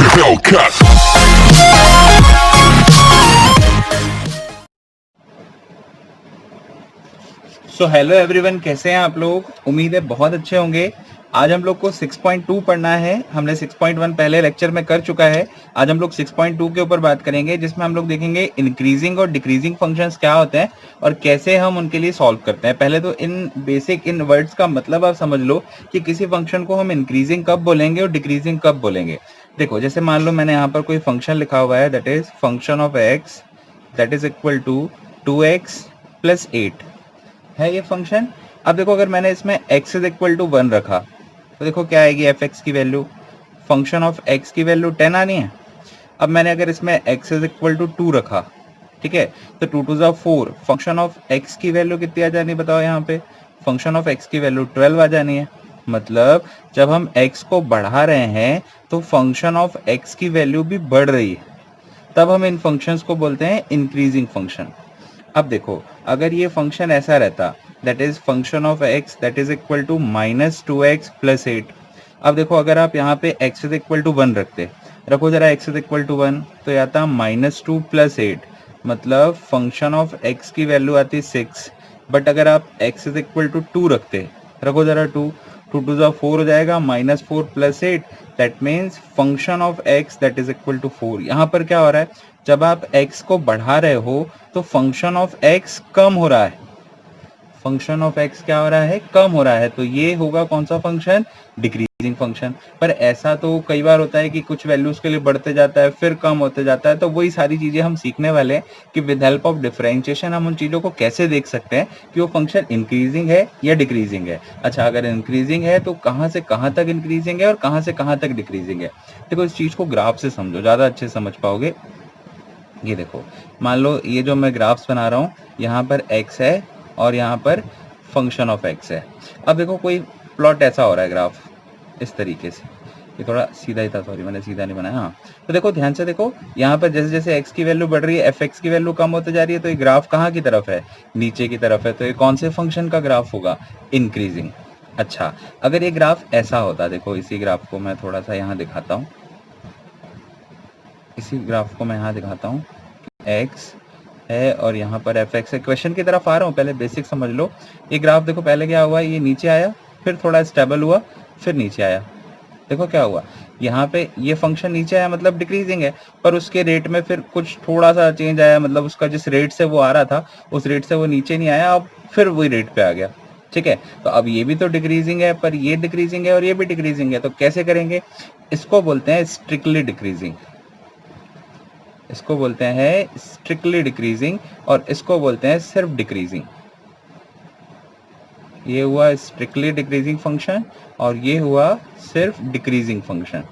Hellcat. So hello everyone, कैसे हैं आप लोग? उम्मीद है बहुत अच्छे होंगे। आज हम लोग को 6.2 पढ़ना है। हमने 6.1 पहले लेक्चर में कर चुका है। आज हम लोग 6.2 के ऊपर बात करेंगे, जिसमें हम लोग देखेंगे इंक्रीजिंग और डिक्रीजिंग फंक्शंस क्या होते हैं और कैसे हम उनके लिए सॉल्व करते हैं। पहले तो इन वर्ड्स का मतलब आप समझ लो कि किसी फंक्शन को हम इंक्रीजिंग कब बोलेंगे और डिक्रीजिंग कब बोलेंगे। देखो, जैसे मान लो मैंने यहाँ पर कोई फंक्शन लिखा हुआ है, that is function of x that is equal to 2x plus 8 है ये फंक्शन। अब देखो, अगर मैंने इसमें x इज इक्वल टू 1 रखा तो देखो क्या आएगी एफ एक्स की वैल्यू। फंक्शन ऑफ x की वैल्यू 10 आनी है। अब मैंने अगर इसमें x इज इक्वल टू 2 रखा, ठीक है, तो 2 टू ज़ा 4, फंक्शन ऑफ x की वैल्यू कितनी आ जानी बताओ यहाँ पे? फंक्शन ऑफ x की वैल्यू 12 आ जानी है। मतलब जब हम x को बढ़ा रहे हैं तो फंक्शन ऑफ x की वैल्यू भी बढ़ रही है, तब हम इन फंक्शंस को बोलते हैं इंक्रीजिंग फंक्शन। अब देखो, अगर ये फंक्शन ऐसा रहता, that is function of x that is equal to -2x plus 8। अब देखो, अगर आप यहाँ पे x इज इक्वल टू 1 रखते, रखो जरा x इज इक्वल टू 1, तो ये आता -2 प्लस 8, मतलब फंक्शन ऑफ x की वैल्यू आती 6। बट अगर आप x इज इक्वल टू 2 रखते, रखो जरा 2, 2 टू ज़ा 4 हो जाएगा, -4 plus 8, that means function of x that is equal to 4। यहाँ पर क्या हो रहा है, जब आप x को बढ़ा रहे हो तो फंक्शन ऑफ x कम हो रहा है। फंक्शन ऑफ x क्या हो रहा है? कम हो रहा है। तो ये होगा कौन सा फंक्शन? Decreasing function. पर ऐसा तो कई बार होता है कि कुछ वैल्यूज के लिए बढ़ते जाता है फिर कम होते जाता है। तो वही सारी चीजें हम सीखने वाले हैं कि विद हेल्प ऑफ डिफरेंशिएशन हम उन चीजों को कैसे देख सकते हैं कि वो फंक्शन इंक्रीजिंग है या डिक्रीजिंग है। अच्छा, अगर इंक्रीजिंग है तो कहाँ से कहाँ तक इंक्रीजिंग है और कहाँ से कहाँ तक डिक्रीजिंग है। देखो, इस चीज को ग्राफ से समझो, ज्यादा अच्छे से समझ पाओगे। ये देखो, मान लो ये जो मैं ग्राफ्स बना रहा हूँ, यहाँ पर x है और यहाँ पर फंक्शन ऑफ x है। अब देखो, कोई प्लॉट ऐसा हो रहा है ग्राफ इस तरीके से, ये थोड़ा सीधा ही था, सॉरी मैंने सीधा नहीं बनाया। हाँ, तो देखो ध्यान से देखो, यहाँ पर जैसे जैसे x की वैल्यू बढ़ रही है एफ एक्स की वैल्यू कम होते जा रही है, तो ये ग्राफ कहाँ की तरफ है? नीचे की तरफ है। तो ये कौन से फंक्शन का ग्राफ होगा? इंक्रीजिंग। अच्छा, अगर ये ग्राफ ऐसा होता, देखो इसी ग्राफ को मैं थोड़ा सा यहाँ दिखाता हूँ, इसी ग्राफ को मैं यहाँ दिखाता हूँ, x है और यहाँ पर एफ एक्स है। क्वेश्चन की तरफ आ रहा हूँ, पहले बेसिक समझ लो। ये ग्राफ देखो, पहले क्या हुआ, ये नीचे आया, फिर थोड़ा स्टेबल हुआ, फिर नीचे आया। देखो क्या हुआ, यहाँ पे ये फंक्शन नीचे आया मतलब डिक्रीजिंग है, पर उसके रेट में फिर कुछ थोड़ा सा चेंज आया, मतलब उसका जिस रेट से वो आ रहा था उस रेट से वो नीचे नहीं आया, अब फिर वही रेट पे आ गया। ठीक है, तो अब ये भी तो डिक्रीजिंग है, पर ये डिक्रीजिंग है और ये भी डिक्रीजिंग है, तो कैसे करेंगे? इसको बोलते हैं स्ट्रिक्टली डिक्रीजिंग, इसको बोलते हैं स्ट्रिक्टली डिक्रीजिंग, और इसको बोलते हैं सिर्फ डिक्रीजिंग। ये हुआ स्ट्रिक्टली डिक्रीजिंग फंक्शन और ये हुआ सिर्फ डिक्रीजिंग फंक्शन।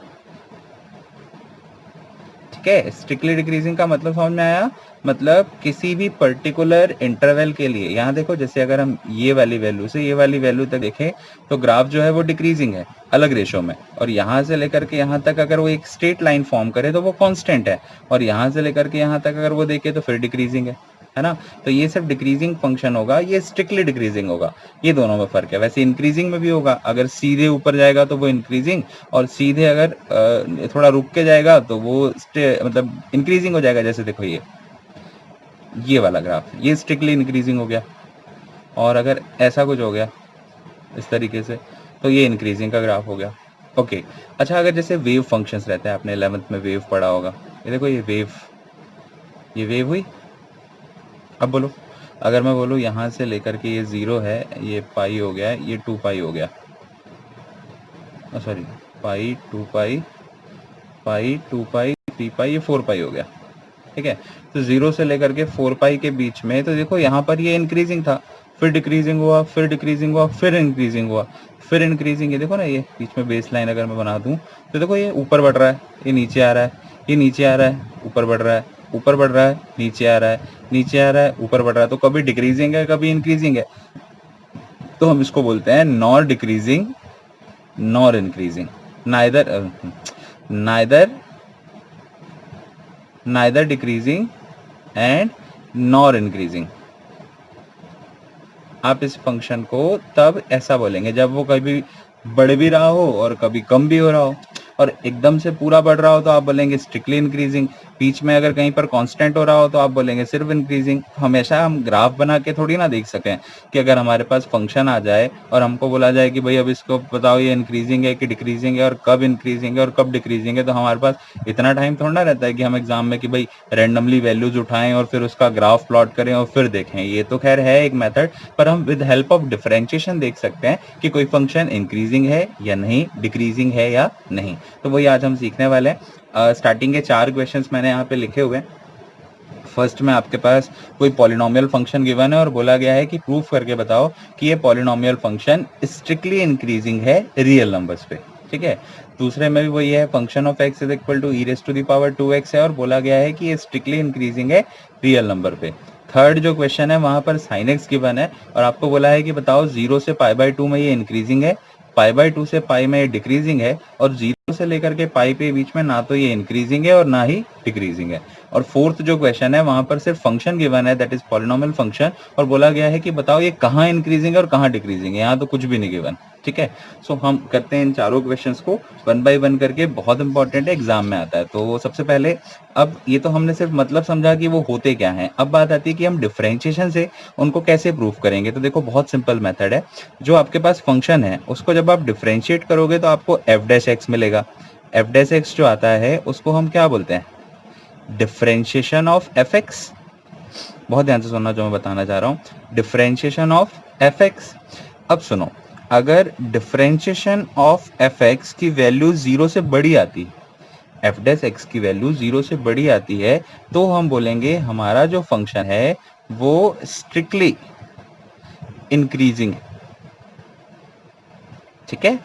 ठीक है, स्ट्रिक्टली डिक्रीजिंग का मतलब समझ में आया? मतलब किसी भी पर्टिकुलर इंटरवल के लिए, यहाँ देखो, जैसे अगर हम ये वाली वैल्यू से ये वाली वैल्यू तक देखें तो ग्राफ जो है वो डिक्रीजिंग है अलग रेशो में, और यहाँ से लेकर के यहाँ तक अगर वो एक स्ट्रेट लाइन फॉर्म करे तो वो कांस्टेंट है, और यहाँ से लेकर के यहाँ तक अगर वो देखे तो फिर डिक्रीजिंग है ना। तो ये सिर्फ डिक्रीजिंग फंक्शन होगा, ये स्ट्रिक्टली डिक्रीजिंग होगा। ये दोनों में फर्क है। वैसे इंक्रीजिंग में भी होगा, अगर सीधे ऊपर जाएगा तो वो इंक्रीजिंग, और सीधे अगर थोड़ा रुक के जाएगा तो वो मतलब इंक्रीजिंग हो जाएगा। जैसे देखो ये वाला ग्राफ, ये स्ट्रिक्टली इंक्रीजिंग हो गया, और अगर ऐसा कुछ हो गया इस तरीके से तो ये इंक्रीजिंग का ग्राफ हो गया। ओके, अच्छा, अगर जैसे वेव फंक्शंस रहते हैं, आपने 11th में वेव पढ़ा होगा, ये देखो ये वेव हुई। अब बोलो, अगर मैं बोलूँ यहाँ से लेकर के ये 0 है, ये पाई हो गया, ये 2 पाई हो गया, सॉरी पाई 2 पाई, पाई 2 पाई 3 पाई, ये 4 पाई हो गया। ठीक है, तो 0 से लेकर के 4 पाई के बीच में, तो देखो यहाँ पर ये इंक्रीजिंग था, फिर डिक्रीजिंग हुआ, फिर डिक्रीजिंग हुआ, फिर इंक्रीजिंग हुआ, फिर इंक्रीजिंग। ये देखो ना, ये बीच में बेस लाइन अगर मैं बना दूं तो देखो ये ऊपर बढ़ रहा है, ये नीचे आ रहा है, ये नीचे आ रहा है, ऊपर बढ़ रहा है, ऊपर बढ़ रहा है, नीचे आ रहा है, नीचे आ रहा है, ऊपर बढ़ रहा है। तो कभी डिक्रीजिंग है कभी इंक्रीजिंग है, तो हम इसको बोलते हैं nor decreasing nor increasing, neither neither decreasing and nor increasing. आप इस फंक्शन को तब ऐसा बोलेंगे जब वो कभी बढ़ भी रहा हो और कभी कम भी हो रहा हो। और एकदम से पूरा बढ़ रहा हो तो आप बोलेंगे स्ट्रिक्टली इंक्रीजिंग, बीच में अगर कहीं पर कांस्टेंट हो रहा हो तो आप बोलेंगे सिर्फ इंक्रीजिंग। हमेशा हम ग्राफ बना के थोड़ी ना देख सकें कि अगर हमारे पास फंक्शन आ जाए और हमको बोला जाए कि भाई अब इसको बताओ ये इंक्रीजिंग है कि डिक्रीजिंग है और कब इंक्रीजिंग है और कब डिक्रीजिंग है, तो हमारे पास इतना टाइम थोड़ा ना रहता है कि हम एग्जाम में कि भाई रैंडमली वैल्यूज उठाएं और फिर उसका ग्राफ प्लॉट करें और फिर देखें। ये तो खैर है एक मेथड, पर हम विद हेल्प ऑफ डिफरेंशिएशन देख सकते हैं कि कोई फंक्शन इंक्रीजिंग है या नहीं, डिक्रीजिंग है या नहीं। तो वही आज हम सीखने वाले हैं। स्टार्टिंग के 4 क्वेश्चंस मैंने यहाँ पे लिखे हुए हैं। फर्स्ट में आपके पास कोई पॉलिनोमियल फंक्शन गिवन है और बोला गया है कि प्रूफ करके बताओ कि ये पॉलिनोमियल फंक्शन स्ट्रिक्टली इंक्रीजिंग है रियल नंबर्स पे। ठीक है। दूसरे में भी वही है, function of x is equal to e raise to the power 2x है और बोला गया है कि ये स्ट्रिक्टली इंक्रीजिंग है रियल नंबर पे। थर्ड जो क्वेश्चन है वहां पर साइन एक्स गिवन है और आपको बोला है कि बताओ 0 से π/2 में ये इंक्रीजिंग है, π/2 से पाई में ये डिक्रीजिंग है और 0 से लेकर के पाई पे बीच में ना तो ये इंक्रीजिंग है और ना ही डिक्रीजिंग है। और फोर्थ जो क्वेश्चन है वहां पर सिर्फ फंक्शन गिवन है, दैट इज पॉलिनोमियल फंक्शन, और बोला गया है कि बताओ ये कहाँ इंक्रीजिंग है और कहाँ डिक्रीजिंग है। यहाँ तो कुछ भी नहीं गिवन। ठीक है। सो हम करते हैं इन चारों क्वेश्चंस को 1 बाय 1 करके, बहुत इंपॉर्टेंट है, एग्जाम में आता है। तो सबसे पहले, अब ये तो हमने सिर्फ मतलब समझा कि वो होते क्या हैं, अब बात आती है कि हम डिफरेंशिएशन से उनको कैसे प्रूफ करेंगे। तो देखो बहुत सिंपल मेथड है। जो आपके पास फंक्शन है उसको जब आप डिफरेंशिएट करोगे तो आपको f' मिलेगा। f' जो आता है उसको हम क्या बोलते हैं, डिफरेंशिएशन ऑफ fx। बहुत ध्यान से सुनना जो मैं बताना चाह रहा हूँ, डिफरेंशिएशन ऑफ fx। अब सुनो, अगर डिफरेंशिएशन ऑफ fx की वैल्यू 0 से बड़ी आती है, f' की वैल्यू 0 से बड़ी आती है, तो हम बोलेंगे हमारा जो फंक्शन है वो स्ट्रिक्टली इंक्रीजिंग। ठीक है।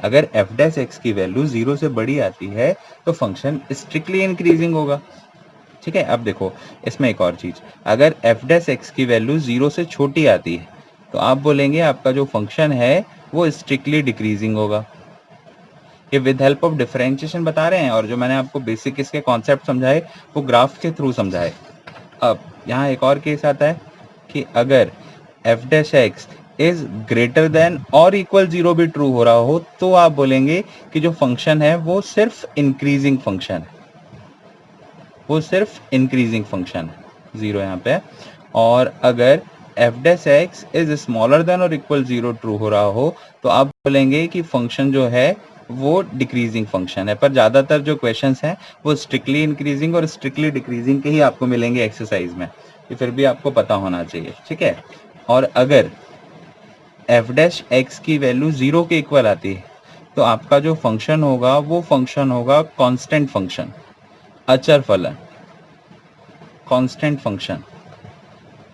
अगर f' की वैल्यू 0 से बड़ी आती है तो फंक्शन स्ट्रिक्टली इंक्रीजिंग होगा। ठीक है। अब देखो इसमें एक और चीज, अगर f' की वैल्यू 0 से छोटी आती है तो आप बोलेंगे आपका जो फंक्शन है वो स्ट्रिक्टली डिक्रीजिंग होगा। ये विद हेल्प ऑफ डिफरेंशिएशन बता रहे हैं, और जो मैंने आपको बेसिक इसके कॉन्सेप्ट समझाए वो ग्राफ के थ्रू समझाए। अब यहाँ एक और केस आता है कि अगर f' इज ग्रेटर देन और इक्वल 0 भी ट्रू हो रहा हो तो आप बोलेंगे कि जो फंक्शन है वो सिर्फ इंक्रीजिंग फंक्शन है, वो सिर्फ इंक्रीजिंग फंक्शन है, 0 यहाँ पे। और अगर f' इज स्मॉलर देन और इक्वल 0 ट्रू हो रहा हो तो आप बोलेंगे कि फंक्शन जो है वो डिक्रीजिंग फंक्शन है। पर ज़्यादातर जो क्वेश्चंस हैं वो स्ट्रिक्टली इंक्रीजिंग और स्ट्रिक्टली डिक्रीजिंग के ही आपको मिलेंगे एक्सरसाइज में, ये फिर भी आपको पता होना चाहिए। ठीक है। और अगर f' की वैल्यू 0 के इक्वल आती है तो आपका जो फंक्शन होगा वो फंक्शन होगा कांस्टेंट फंक्शन, अचर फलन, कांस्टेंट फंक्शन।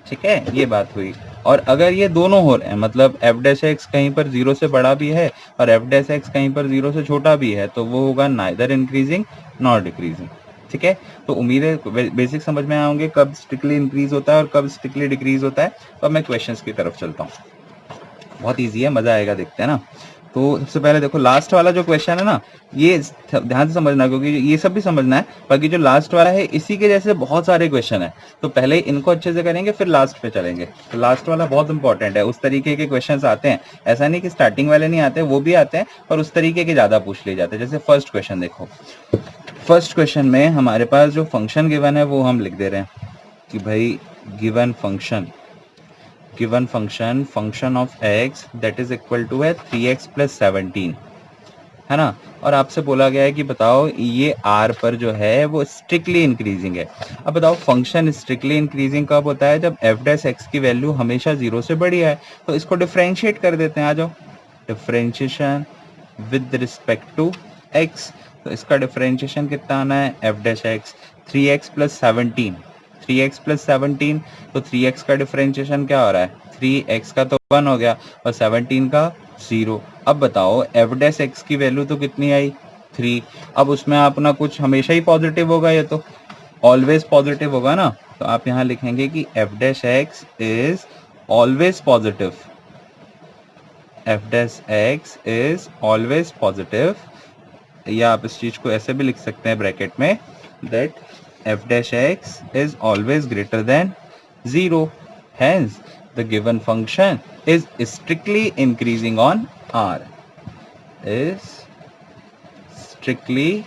ठीक है, ये बात हुई। और अगर ये दोनों हो रहे हैं, मतलब f' कहीं पर 0 से बड़ा भी है और f' कहीं पर 0 से छोटा भी है, तो वो होगा नाइदर इंक्रीजिंग नॉर डिक्रीजिंग। ठीक है। तो उम्मीद है बेसिक समझ में आएंगे कब स्ट्रिक्टली इंक्रीज होता है और कब स्ट्रिक्टली डिक्रीज होता है। तो अब मैं क्वेश्चंस की तरफ चलता हूँ, बहुत ईजी है, मजा आएगा, देखते हैं ना। तो सबसे पहले देखो लास्ट वाला जो क्वेश्चन है ना, ये ध्यान से समझना क्योंकि ये सब भी समझना है, बाकी जो लास्ट वाला है इसी के जैसे बहुत सारे क्वेश्चन है, तो पहले इनको अच्छे से करेंगे फिर लास्ट पे चलेंगे। तो लास्ट वाला बहुत इंपॉर्टेंट है, उस तरीके के क्वेश्चन आते हैं, ऐसा नहीं कि स्टार्टिंग वाले नहीं आते, वो भी आते हैं पर उस तरीके के ज्यादा पूछ लिए जाते हैं। जैसे फर्स्ट क्वेश्चन देखो, फर्स्ट क्वेश्चन में हमारे पास जो फंक्शन गिवन है वो हम लिख दे रहे हैं कि भाई given function function of x that is equal to है 3x प्लस 17, है ना। और आपसे बोला गया है कि बताओ ये r पर जो है वो स्ट्रिक्टली इंक्रीजिंग है। अब बताओ फंक्शन स्ट्रिक्टली इंक्रीजिंग कब होता है, जब f' की वैल्यू हमेशा 0 से बड़ी है। तो इसको डिफरेंशिएट कर देते हैं, आ जाओ, differentiation with respect to x। तो इसका डिफरेंशिएशन कितना आना है, f' 3x plus 17, 3x plus 17, तो 3x का डिफरेंशिएशन क्या हो रहा है, 3x का तो 1 हो गया और 17 का 0। अब बताओ f' की वैल्यू तो कितनी आई, 3। अब उसमें अपना कुछ हमेशा ही पॉजिटिव होगा, ये तो ऑलवेज पॉजिटिव होगा ना। तो आप यहाँ लिखेंगे कि f' is always positive, f' is always positive, या आप इस चीज को ऐसे भी लिख सकते हैं ब्रैकेट में, that f' is always greater than 0. Hence, the given function is strictly increasing on R. Is strictly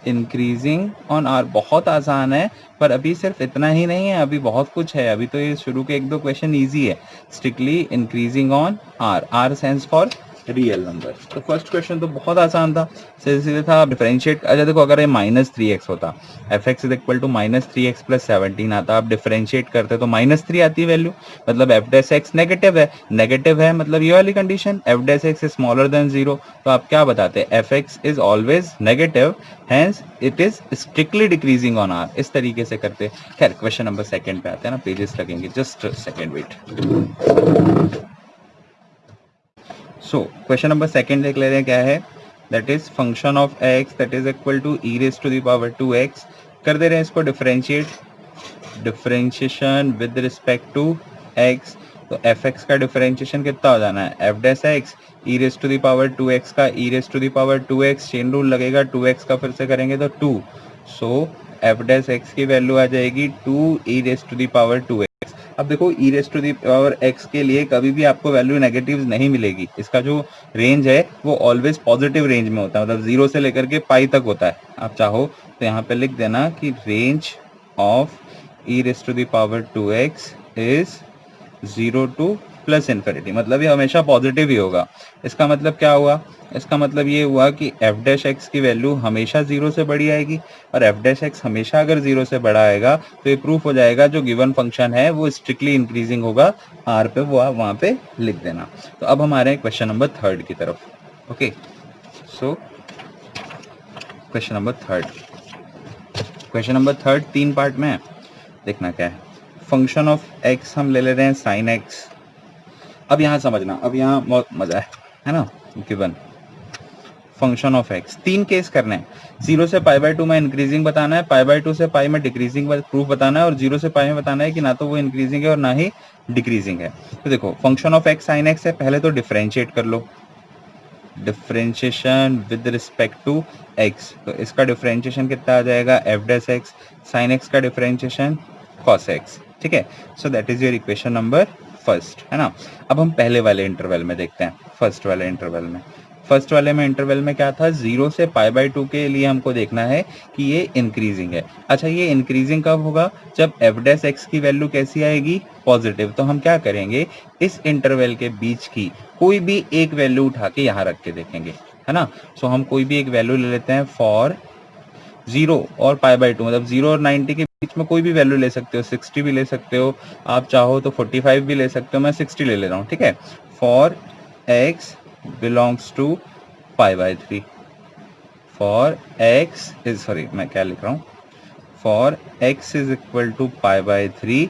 increasing on R. बहुत आसान है, पर अभी सिर्फ इतना ही नहीं है, अभी बहुत कुछ है। अभी तो ये शुरू के 1-2 क्वेश्चन इजी है। Strictly increasing on R, R stands for real number. तो फर्स्ट क्वेश्चन तो बहुत आसान था, सीधे सीधे था। आप डिफरेंशिएट, अच्छा देखो, अगर ये -3x होता, fx is equal to -3x plus 17 आता, आप डिफरेंशिएट करते तो -3 आती वैल्यू, मतलब f डैश x नेगेटिव है। नेगेटिव है मतलब ये वाली condition, f dash x is smaller than 0। तो आप क्या बताते हैं, fx is always negative, hence it is strictly decreasing on r। इस तरीके से करते। खैर क्वेश्चन नंबर सेकंड पे आते हैं ना, पेजेस लगेंगे, just second wait. So question number second देख ले रहे हैं, क्या है, that is function of x that is equal to e raise to the power 2x। कर दे रहे हैं इसको differentiate, differentiation with respect to x। तो fx का डिफरेंशिएशन कितना हो जाना है, f dash x e raise to the power 2x का e raise to the power 2x, chain rule लगेगा, 2x का फिर से करेंगे तो 2। सो f डैश x की वैल्यू आ जाएगी 2 e raise to the power 2x। अब देखो e raise to the power x के लिए कभी भी आपको वैल्यू नेगेटिव नहीं मिलेगी। इसका जो रेंज है वो ऑलवेज पॉजिटिव रेंज में होता है, मतलब 0 से लेकर के पाई तक होता है। आप चाहो तो यहाँ पे लिख देना कि range of e raise to the power 2x is 0 to plus infinity, मतलब ये हमेशा पॉजिटिव ही होगा। इसका मतलब क्या हुआ, इसका मतलब ये हुआ कि f डैश x की वैल्यू हमेशा 0 से बड़ी आएगी, और f डैश x हमेशा अगर 0 से बड़ा आएगा तो ये प्रूफ हो जाएगा जो गिवन फंक्शन है वो स्ट्रिक्टली इंक्रीजिंग होगा r पे, वो आप वहाँ पे लिख देना। तो अब हमारे हैं क्वेश्चन नंबर थर्ड की तरफ। ओके, सो question number third, question number third 3 part में है, देखना क्या है। फंक्शन ऑफ x हम ले ले रहे हैं साइन x। अब यहाँ समझना, अब यहाँ बहुत मजा है ना। Given function of x, 3 case करने हैं। 0 से π/2 में इंक्रीजिंग बताना है, π/2 से पाई में डिक्रीजिंग प्रूफ बताना है, और 0 से पाई में बताना है कि ना तो वो इंक्रीजिंग है और ना ही डिक्रीजिंग है। तो देखो function of x sine x है, पहले तो डिफरेंशिएट कर लो, differentiation with respect to x। तो इसका डिफरेंशिएशन कितना आ जाएगा, f dash x, sine x का डिफरेंशिएशन cos x। ठीक है, so that is your equation number first, है ना। अब हम पहले वाले इंटरवल में देखते हैं, फर्स्ट वाले इंटरवल में। फर्स्ट वाले में इंटरवल में क्या था, 0 से π/2 के लिए हमको देखना है कि ये इंक्रीजिंग है। अच्छा, ये इंक्रीजिंग कब होगा, जब f डैश x की वैल्यू कैसी आएगी, पॉजिटिव। तो हम क्या करेंगे, इस इंटरवल के बीच की कोई भी एक वैल्यू उठा के यहाँ रख के देखेंगे, है ना। सो हम कोई भी एक वैल्यू ले लेते हैं फॉर 0 और π/2, मतलब 0 और 90 के बीच में कोई भी वैल्यू ले सकते हो, 60 भी ले सकते हो, आप चाहो तो 45 भी ले सकते हो, मैं 60 ले रहा हूँ। ठीक है, for x belongs to π/3, for x is, sorry मैं क्या लिख रहा हूँ, for x is equal to π/3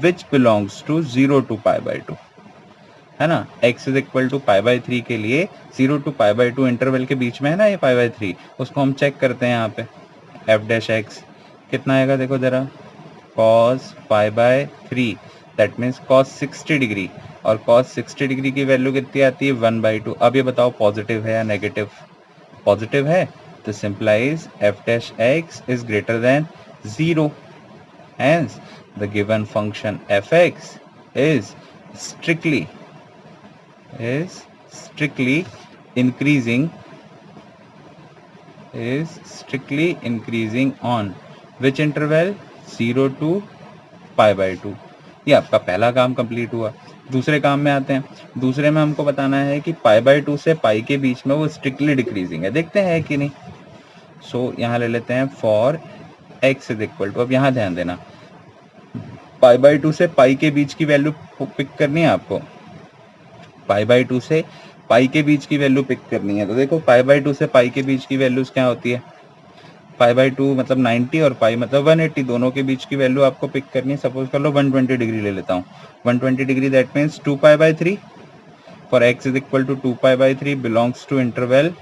which belongs to 0 to π/2, है ना। x इज इक्वल टू π/3 के लिए 0 टू π/2 इंटरवल के बीच में है ना ये π/3, उसको हम चेक करते हैं यहाँ पे। f डैश x कितना आएगा, देखो जरा, cos π/3 that means cos 60 degree, और cos 60 डिग्री की वैल्यू कितनी आती है, 1/2। अब ये बताओ पॉजिटिव है या नेगेटिव, पॉजिटिव है, तो simplifies f dash x is greater than 0, hence the given function fx is strictly increasing on which interval, 0 to π/2। ये आपका पहला काम कंप्लीट हुआ। दूसरे काम में आते हैं, दूसरे में हमको बताना है कि π/2 से पाई के बीच में वो स्ट्रिक्टली डिक्रीजिंग है, देखते हैं कि नहीं। सो यहाँ ले लेते हैं for x is equal to, अब यहाँ ध्यान देना, π/2 से पाई के बीच की वैल्यू पिक करनी है आपको, π/2 से पाई के बीच की वैल्यू पिक करनी है। तो देखो π/2 से पाई के बीच की वैल्यूज क्या होती है, π/2 मतलब 90 और पाई मतलब 180, दोनों के बीच की वैल्यू आपको पिक करनी है। सपोज कर लो 120 डिग्री ले लेता हूँ, 120 degree that means 2π/3 for x is equal to 2π/3 belongs to interval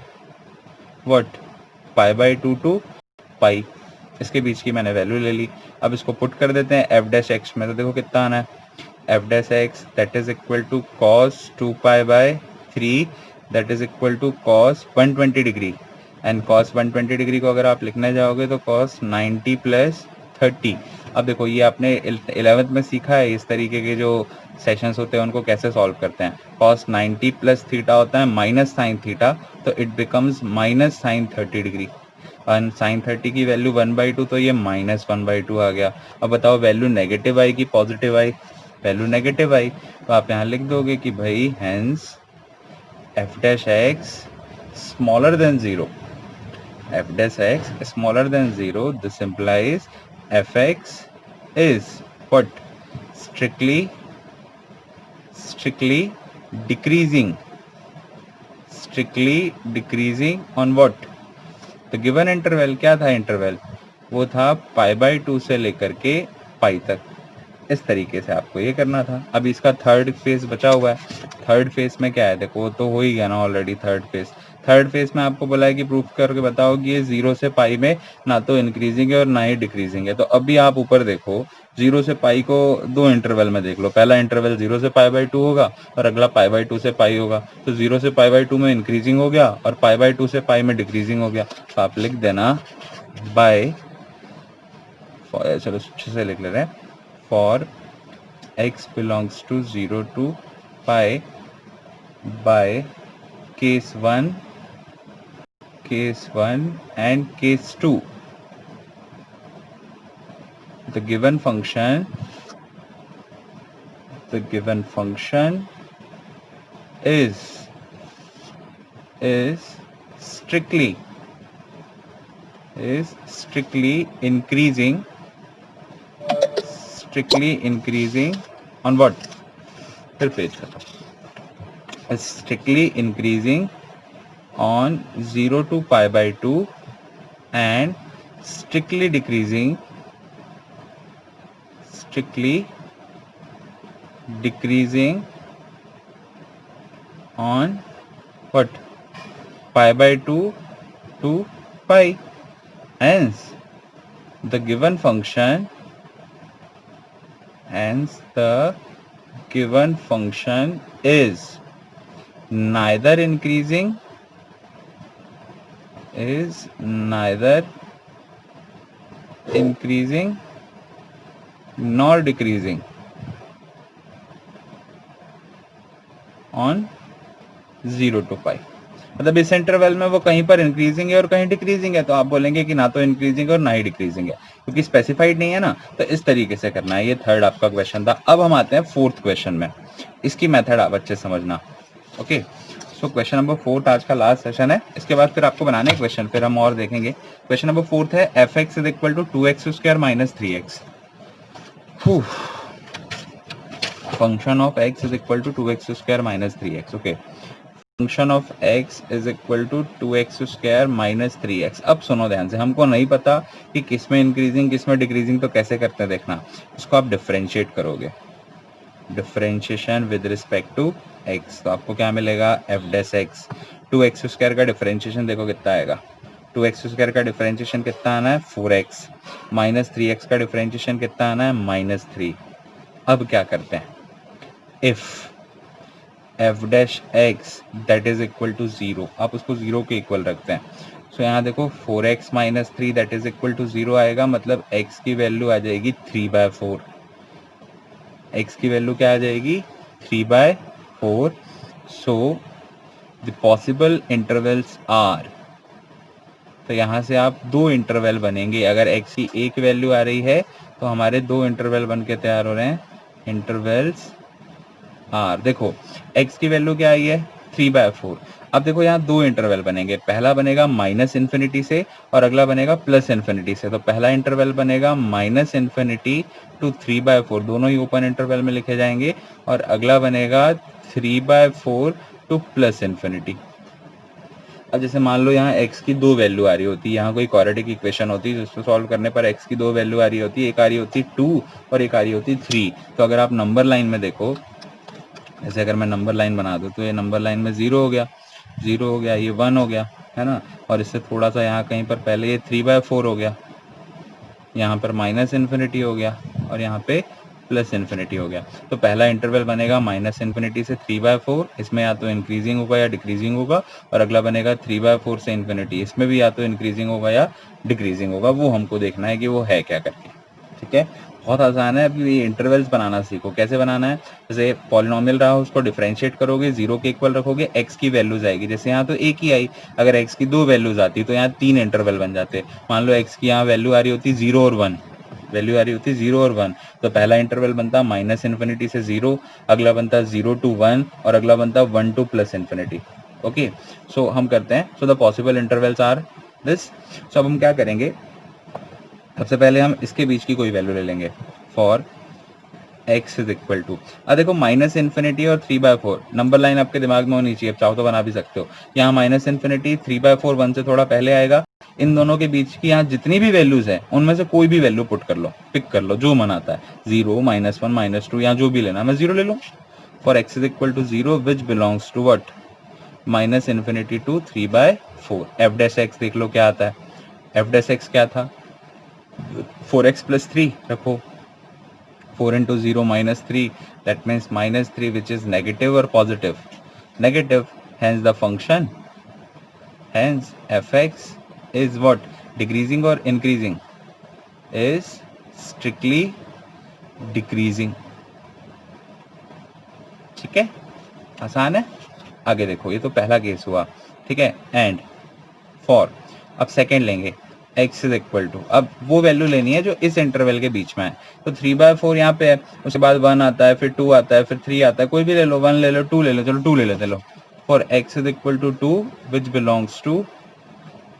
what, π/2 to pi. इसके बीच की मैंने वैल्यू ले ली, अब इसको पुट कर देते हैं f डैश x में। तो देखो कितना आना है, f dash x that is equal to cos 2π/3 that is equal to cos 120 degree, and cos 120 degree को अगर आप लिखने जाओगे तो cos 90 प्लस 30। अब देखो ये आपने 11th में सीखा है, इस तरीके के जो सेशंस होते हैं उनको कैसे सॉल्व करते हैं। cos 90 प्लस थीटा होता है माइनस साइन थीटा, तो it becomes minus sine 30 degree. और साइन 30 की वैल्यू 1/2, तो ये माइनस 1/2 आ गया। अब बताओ वैल्यू नेगेटिव आई कि पॉजिटिव आई? वैल्यू नेगेटिव आई, तो आप यहाँ लिख दोगे कि भाई hence F dash x smaller than 0, f dash x smaller than 0, this implies fx is what? strictly decreasing on what? तो गिवन इंटरवल क्या था? इंटरवल वो था π/2 से लेकर के पाई तक। इस तरीके से आपको ये करना था। अब इसका थर्ड फेज बचा हुआ है। थर्ड फेज में क्या है? देखो वो तो हो ही गया ना ऑलरेडी। थर्ड फेज में आपको बोला है कि प्रूफ करके बताओ कि ये 0 से पाई में ना तो इंक्रीजिंग है और ना ही डिक्रीजिंग है। तो अभी आप ऊपर देखो, 0 से पाई को दो इंटरवल में देख लो। पहला इंटरवल 0 से π/2 होगा और अगला π/2 से पाई होगा। तो 0 से π/2 में इंक्रीजिंग हो गया और π/2 से पाई में डिक्रीजिंग हो गया। तो आप लिख देना बाय, चलो अच्छे से लिख ले रहे हैं, for x belongs to 0 to pi by case 1 and case 2, the given function is strictly increasing on what? फिर पेज करो। strictly increasing on 0 to π/2 and strictly decreasing on what? π/2 to pi. Hence the given function is neither increasing nor decreasing on 0 to pi। मतलब इस interval में वो कहीं पर increasing है और कहीं डिक्रीजिंग है, तो आप बोलेंगे कि ना तो इंक्रीजिंग है और ना ही डिक्रीजिंग है, क्योंकि स्पेसिफाइड नहीं है ना। तो इस तरीके से करना है। ये थर्ड आपका क्वेश्चन था। अब हम आते हैं फोर्थ क्वेश्चन में। इसकी मेथड आप अच्छे समझना। ओके, सो क्वेश्चन नंबर 4 आज का लास्ट सेशन है। इसके बाद फिर आपको बनाने क्वेश्चन, फिर हम और देखेंगे। क्वेश्चन नंबर 4 है fx is equal to 2x² minus 3x। Function of x is equal to 2x² minus 3x। Okay, function of x is equal to 2x² minus 3x। अब सुनो ध्यान से, हमको नहीं पता कि किस में इंक्रीजिंग किस में डिक्रीजिंग, तो कैसे करते हैं देखना। इसको आप डिफरेंशिएट करोगे, differentiation with respect to x, तो आपको क्या मिलेगा? f dash x। 2x² का डिफरेंशिएशन देखो कितना आएगा। 2x² का डिफरेंशिएशन कितना आना है? 4x। माइनस 3x का डिफरेंशिएशन कितना आना है? माइनस 3। अब क्या करते हैं? If f dash x that is equal to 0, आप उसको 0 के इक्वल रखते हैं। सो यहाँ देखो 4x minus 3 that is equal to 0 आएगा, मतलब x की वैल्यू आ जाएगी 3/4। x की वैल्यू क्या आ जाएगी? 3/4। So the possible intervals are, तो यहाँ से आप दो इंटरवल बनेंगे। अगर x की एक वैल्यू आ रही है तो हमारे दो इंटरवल बन के तैयार हो रहे हैं, इंटरवल्स आर। देखो x की वैल्यू क्या आई है? 3/4। अब देखो यहाँ दो इंटरवल बनेंगे, पहला बनेगा माइनस इन्फिनिटी से और अगला बनेगा प्लस इन्फिनिटी से। तो पहला इंटरवल बनेगा माइनस इन्फिनिटी टू 3/4, दोनों ही ओपन इंटरवल में लिखे जाएंगे, और अगला बनेगा 3/4 टू प्लस इन्फिनिटी। अब जैसे मान लो यहाँ x की दो वैल्यू आ रही होती है, यहाँ कोई क्वाड्रेटिक इक्वेशन होती है जिसको सॉल्व करने पर x की दो वैल्यू आ रही होती है, एक आ रही होती 2 और एक आ रही होती 3। तो अगर आप नंबर लाइन में देखो, जैसे अगर मैं नंबर लाइन बना दूं तो ये नंबर लाइन में 0 हो गया, 0 हो गया, ये 1 हो गया, है ना। और इससे थोड़ा सा यहाँ कहीं पर पहले ये 3/4 हो गया, यहाँ पर माइनस इन्फिनिटी हो गया और यहाँ पे प्लस इन्फिनिटी हो गया। तो पहला इंटरवल बनेगा माइनस इन्फिनिटी से 3/4, इसमें या तो इंक्रीजिंग होगा या डिक्रीजिंग होगा, और अगला बनेगा 3/4 से इन्फिनिटी, इसमें भी या तो इंक्रीजिंग होगा या डिक्रीजिंग होगा। वो हमको देखना है कि वो है क्या करके। ठीक है, बहुत आसान है। अभी ये इंटरवल्स बनाना सीखो, कैसे बनाना है। जैसे पॉलिनोमियल रहा उसको डिफरेंशिएट करोगे, 0 के इक्वल रखोगे, x की वैल्यूज आएगी। जैसे यहाँ तो एक ही आई, अगर x की 2 वैल्यूज आती तो यहाँ 3 इंटरवल बन जाते। मान लो x की यहाँ वैल्यू आ रही होती 0 और 1, वैल्यू आ रही होती 0 और 1, तो पहला इंटरवल बनता -∞ से 0, अगला बनता 0 to 1 और अगला बनता 1 to +∞। ओके, सो हम करते हैं, so the possible intervals are this. So अब हम क्या करेंगे, सबसे पहले हम इसके बीच की कोई वैल्यू ले लेंगे for x is equal to, अब देखो -∞ और 3/4 नंबर लाइन आपके दिमाग में होनी चाहिए, अब चाहो तो बना भी सकते हो। यहाँ -∞, 3/4 1 से थोड़ा पहले आएगा। इन दोनों के बीच की यहाँ जितनी भी वैल्यूज है उनमें से कोई भी वैल्यू पुट कर लो, पिक कर लो, जो मन आता है, 0 -1 -2 या जो भी लेना, मैं 0 ले लूँ। For x is equal to 0 which belongs to what, -∞ to 3/4। f dash x देख लो क्या आता है, f डैश x क्या था, 4x + 3 रखो, 4 into 0 -3, that means -3, which is negative or positive, negative, hence the function, hence fx is what, decreasing or increasing, is strictly decreasing। ठीक है, आसान है। आगे देखो, ये तो पहला केस हुआ, ठीक है, एंड फॉर, अब सेकेंड लेंगे, x इज इक्वल टू, अब वो वैल्यू लेनी है जो इस इंटरवल के बीच में है। तो 3/4 यहाँ पे है, उसके बाद 1 आता है, फिर 2 आता है, फिर 3 आता है, कोई भी ले लो, 1 ले लो, 2 ले लो, चलो 2 ले लेते लो। For x is equal to 2 which belongs to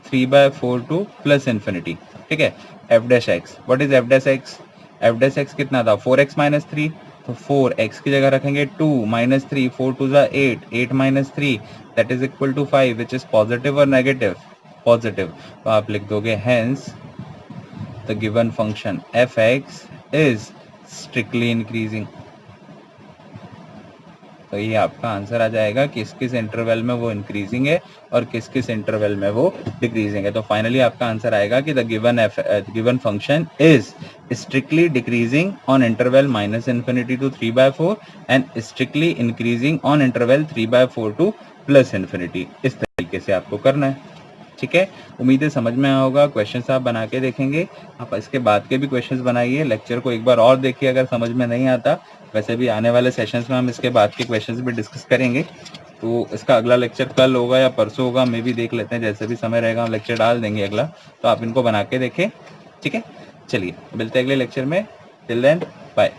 3/4 to +∞। ठीक है, f dash x, what is f dash x, f dash x कितना था, 4x - 3, तो 4x की जगह रखेंगे 2 - 3, 4 2 ज़ा 8, 8 - 3, that is equal to 5, which is positive और नेगेटिव, पॉजिटिव। तो आप लिख दोगे hence the given function fx is strictly increasing. तो ये आपका आंसर आ जाएगा, किस किस इंटरवल में वो इंक्रीजिंग है और किस किस इंटरवल में वो डिक्रीजिंग है। तो फाइनली आपका आंसर आएगा कि the given function is strictly decreasing on interval -∞ to 3/4 and strictly increasing on interval 3/4 to +∞। इस तरीके से आपको करना है। ठीक है, उम्मीद है समझ में आया होगा। क्वेश्चंस आप बना के देखेंगे, आप इसके बाद के भी क्वेश्चंस बनाइए, लेक्चर को एक बार और देखिए अगर समझ में नहीं आता। वैसे भी आने वाले सेशंस में हम इसके बाद के क्वेश्चंस भी डिस्कस करेंगे, तो इसका अगला लेक्चर कल होगा या परसों होगा, मैं भी देख लेते हैं, जैसे भी समय रहेगा हम लेक्चर डाल देंगे अगला, तो आप इनको बना के देखें। ठीक है, चलिए मिलते हैं अगले लेक्चर में, टिल देन बाय।